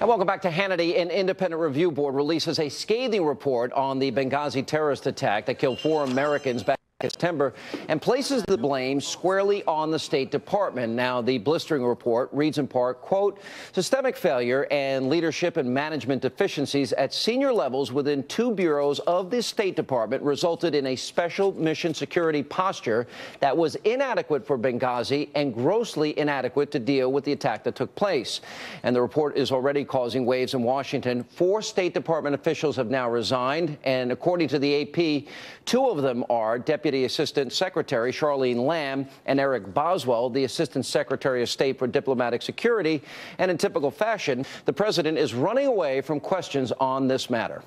And welcome back to Hannity. An independent review board releases a scathing report on the Benghazi terrorist attack that killed 4 Americans back in September and places the blame squarely on the State Department. Now, the blistering report reads in part, quote, systemic failure and leadership and management deficiencies at senior levels within 2 bureaus of the State Department resulted in a special mission security posture that was inadequate for Benghazi and grossly inadequate to deal with the attack that took place. And the report is already causing waves in Washington. 4 State Department officials have now resigned, and according to the AP, 2 of them are Deputy Assistant Secretary Charlene Lamb and Eric Boswell, the Assistant Secretary of State for Diplomatic Security. And in typical fashion, the president is running away from questions on this matter.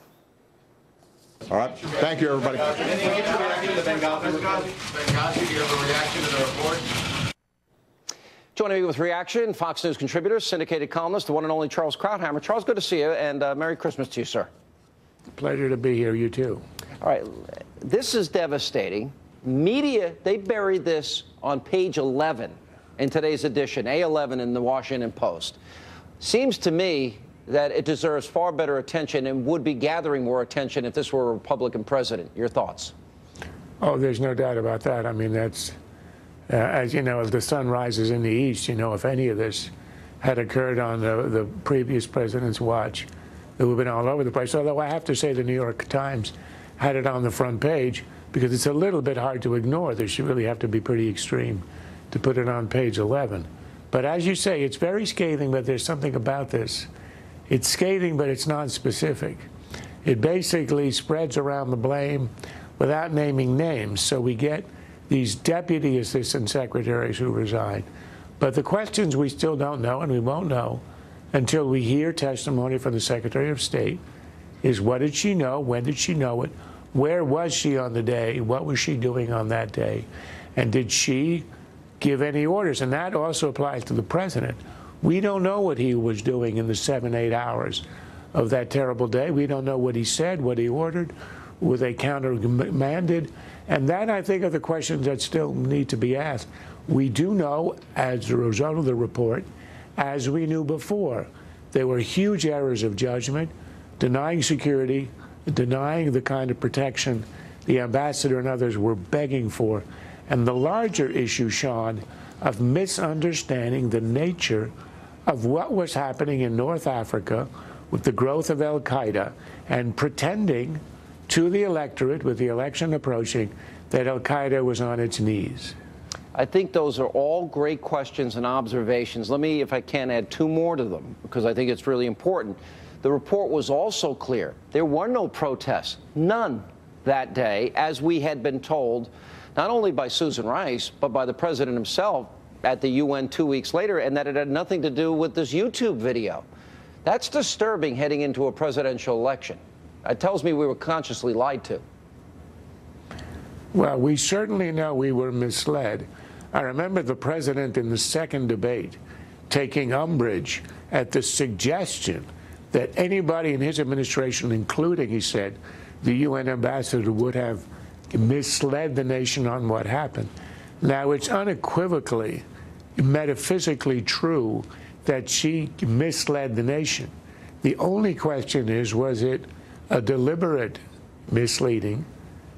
All right. Thank you, everybody. Any reaction to the Benghazi? Do you have a reaction to the report? Joining me with reaction, Fox News contributor, syndicated columnist, the one and only Charles Krauthammer. Charles, good to see you, and Merry Christmas to you, sir. Pleasure to be here. You too. All right. This is devastating. Media, they buried this on page 11 in today's edition, A11 in the Washington Post. Seems to me that it deserves far better attention and would be gathering more attention if this were a Republican president. Your thoughts? Oh, there's no doubt about that. I mean, that's, as you know, if the sun rises in the east, you know, if any of this had occurred on the previous president's watch, it would have been all over the place. Although I have to say the New York Times had it on the front page because it's a little bit hard to ignore. They should really have to be pretty extreme to put it on page 11. But as you say, it's very scathing, but there's something about this. It's scathing, but it's non-specific. It basically spreads around the blame without naming names. So we get these deputy assistant secretaries who resign. But the questions we still don't know, and we won't know until we hear testimony from the Secretary of State, is what did she know? When did she know it? Where was she on the day? What was she doing on that day? And did she give any orders? And that also applies to the president. We don't know what he was doing in the 7-8 hours of that terrible day. We don't know what he said, what he ordered, what they countermanded. And that, I think, are the questions that still need to be asked. We do know, as a result of the report, as we knew before, there were huge errors of judgment, denying security, denying the kind of protection the ambassador and others were begging for. And the larger issue, Sean, of misunderstanding the nature of what was happening in North Africa with the growth of al-Qaeda and pretending to the electorate, with the election approaching, that al-Qaeda was on its knees. I think those are all great questions and observations. Let me, if I can, add 2 more to them, because I think it's really important. The report was also clear. There were no protests, none that day, as we had been told, not only by Susan Rice, but by the president himself at the UN 2 weeks later, and that it had nothing to do with this YouTube video. That's disturbing heading into a presidential election. It tells me we were consciously lied to. Well, we certainly know we were misled. I remember the president in the second debate taking umbrage at the suggestion that anybody in his administration, including, he said, the UN ambassador, would have misled the nation on what happened. Now, it's unequivocally, metaphysically true that she misled the nation. The only question is, was it a deliberate misleading,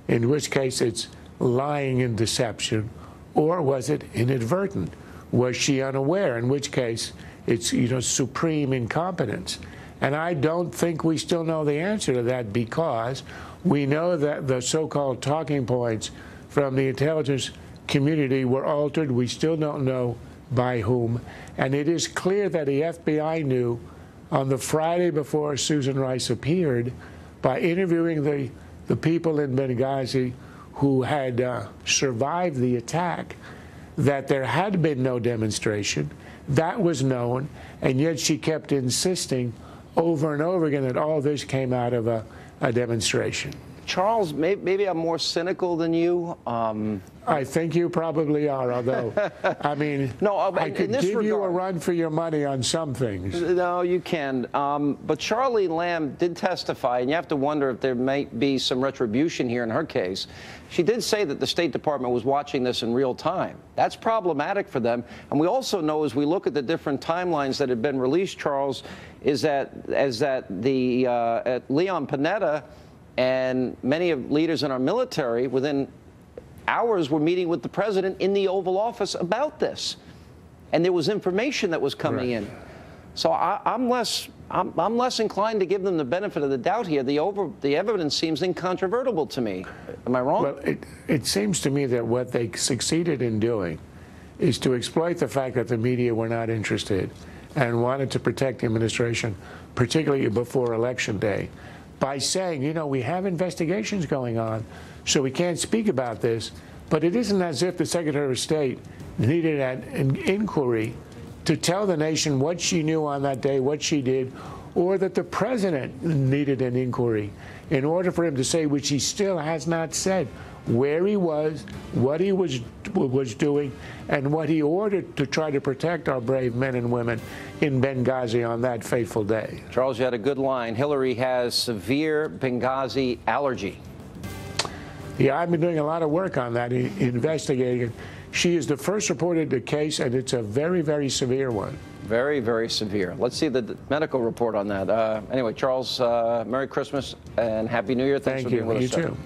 in which case it's lying and deception, or was it inadvertent? Was she unaware, in which case it's, you know, supreme incompetence? And I don't think we still know the answer to that, because we know that the so-called talking points from the intelligence community were altered. We still don't know by whom. And it is clear that the FBI knew on the Friday before Susan Rice appeared, by interviewing the people in Benghazi who had survived the attack, that there had been no demonstration. That was known, and yet she kept insisting over and over again that all this came out of a demonstration. Charles, maybe I'm more cynical than you. I think you probably are, although, I mean, no, I could give you a run for your money on some things. No, you can. But Charlie Lamb did testify, and you have to wonder if there might be some retribution here in her case. She did say that the State Department was watching this in real time. That's problematic for them. And we also know, as we look at the different timelines that had been released, Charles, is that Leon Panetta and many of leaders in our military within hours were meeting with the president in the Oval Office about this, and there was information that was coming in. So I'm less inclined to give them the benefit of the doubt here. The evidence seems incontrovertible to me. Am I wrong? Well, it seems to me that what they succeeded in doing is to exploit the fact that the media were not interested and wanted to protect the administration, particularly before Election Day, by saying, you know, we have investigations going on, so we can't speak about this. But it isn't as if the Secretary of State needed an inquiry to tell the nation what she knew on that day, what she did, or that the president needed an inquiry in order for him to say, which he still has not said, where he was, what he was doing, and what he ordered to try to protect our brave men and women in Benghazi on that fateful day. Charles, you had a good line. Hillary has severe Benghazi allergy. Yeah, I've been doing a lot of work on that, investigating it. She is the first reported case, and it's a very, very severe one. Very, very severe. Let's see the medical report on that. Anyway, Charles, Merry Christmas and Happy New Year. Thanks for being with us. You too.